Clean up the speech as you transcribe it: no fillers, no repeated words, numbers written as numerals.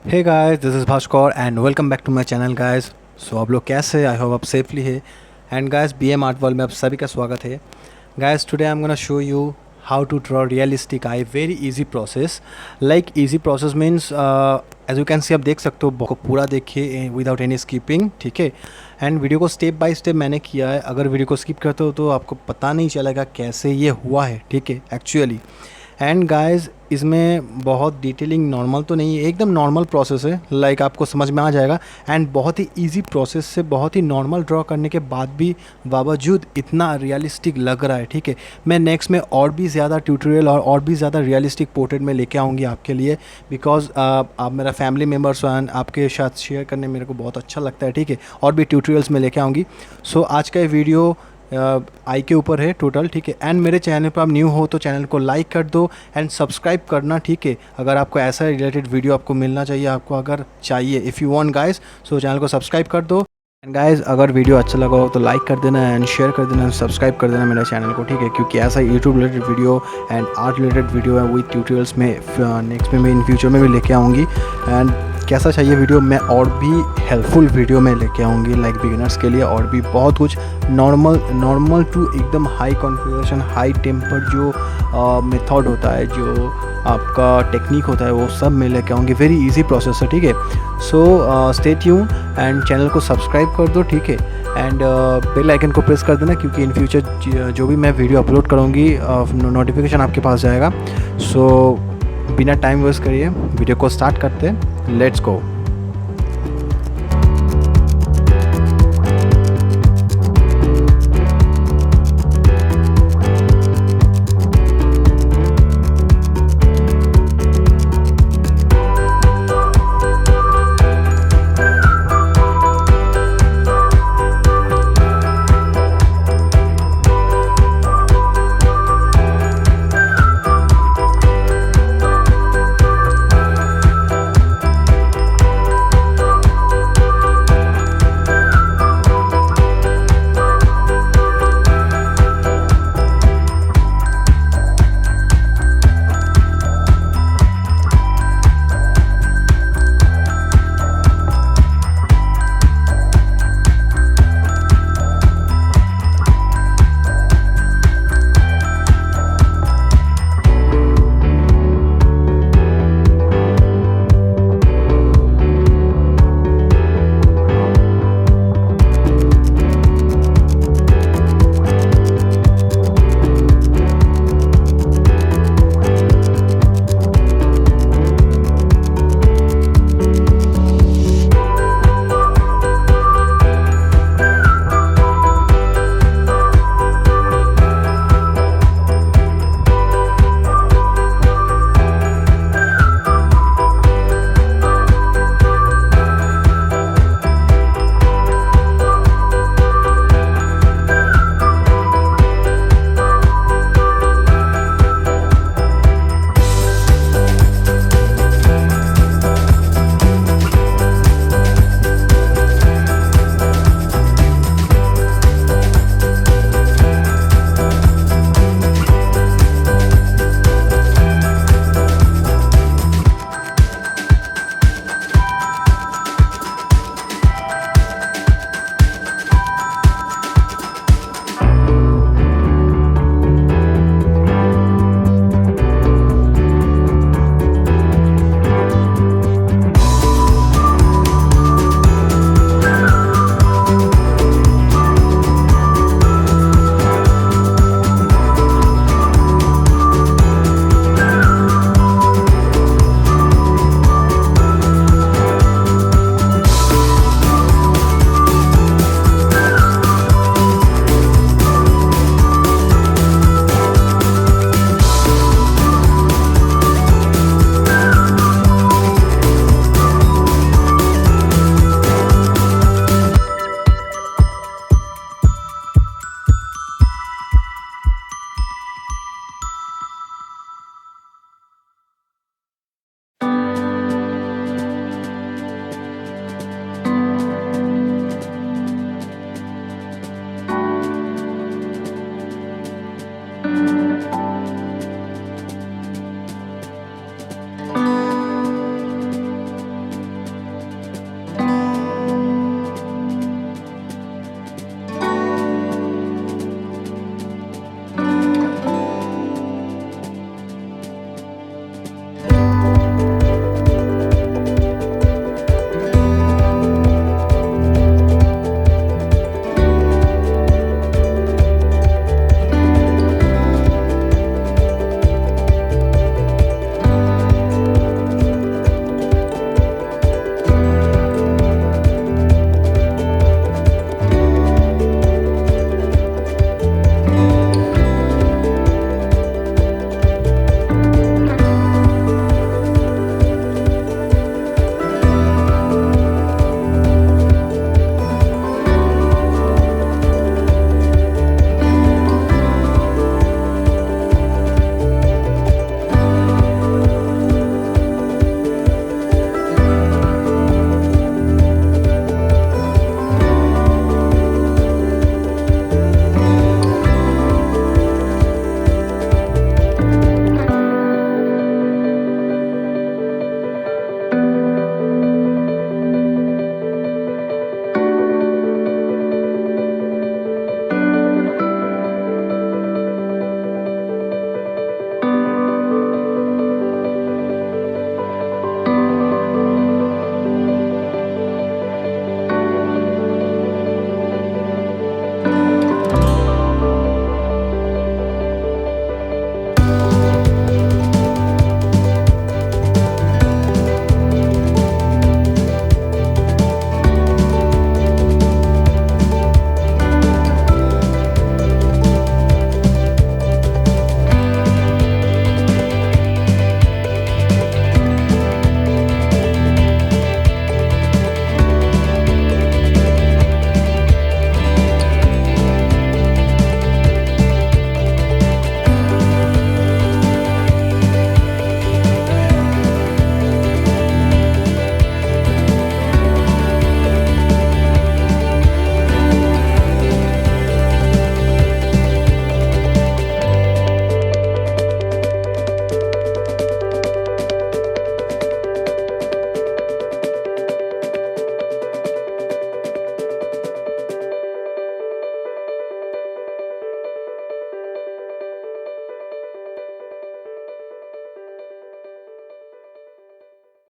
Hey guys, this is Bhaskar and welcome back to my channel guys. So आप लोग कैसे हैं? आई होप आप सेफली है। And guys, BM art world में आप सभी का स्वागत है। Guys, today I am gonna show you how to draw realistic eye. Very easy process. Like easy process means as you can see, आप देख सकते हो, बहुत पूरा देखिए विदाउट एनी स्किपिंग, ठीक है। एंड वीडियो को स्टेप बाय स्टेप मैंने किया है। अगर वीडियो को स्किप करते हो तो आपको पता नहीं चलेगा कैसे ये हुआ है, ठीक है, एक्चुअली। एंड गाइस, इसमें बहुत डिटेलिंग नॉर्मल तो नहीं है, एकदम नॉर्मल प्रोसेस है। लाइक आपको समझ में आ जाएगा। एंड बहुत ही इजी प्रोसेस से बहुत ही नॉर्मल ड्रॉ करने के बाद भी बावजूद इतना रियलिस्टिक लग रहा है, ठीक है। मैं नेक्स्ट में और भी ज़्यादा ट्यूटोरियल और भी ज़्यादा रियलिस्टिक पोर्ट्रेट में लेके आऊँगी आपके लिए, बिकॉज आप मेरा फैमिली मेम्बर्स एंड आपके साथ शेयर करने मेरे को बहुत अच्छा लगता है, ठीक है। और भी ट्यूटोरियल्स में लेके आऊँगी। सो आज का ये वीडियो आई के ऊपर है टोटल, ठीक है। एंड मेरे चैनल पर आप न्यू हो तो चैनल को लाइक कर दो एंड सब्सक्राइब करना, ठीक है। अगर आपको ऐसा रिलेटेड वीडियो आपको मिलना चाहिए, आपको अगर चाहिए, if you want guys, so channel को सब्सक्राइब कर दो। एंड गाइस, अगर वीडियो अच्छा लगा हो तो लाइक कर देना एंड शेयर कर देना एंड सब्सक्राइब कर देना मेरे चैनल को, ठीक है। क्योंकि ऐसा YouTube related video and art related video है विद ट्यूटोरियल्स में नेक्स्ट में मैं इन फ्यूचर में भी लेके आऊँगी। एंड कैसा चाहिए वीडियो, मैं और भी हेल्पफुल वीडियो में लेके आऊँगी, लाइक बिगिनर्स के लिए और भी बहुत कुछ नॉर्मल टू एकदम हाई कॉन्फ़िगरेशन, हाई टेम्पर जो मेथड होता है, जो आपका टेक्निक होता है, वो सब मैं लेके आऊँगी। वेरी इजी प्रोसेस है, ठीक है। So stay tune and channel को सब्सक्राइब कर दो, ठीक है। एंड बेल आइकन को प्रेस कर देना, क्योंकि इन फ्यूचर जो भी मैं वीडियो अपलोड करूँगी नोटिफिकेशन आपके पास जाएगा। सो बिना टाइम वेस्ट करिए वीडियो को स्टार्ट करते हैं। Let's go.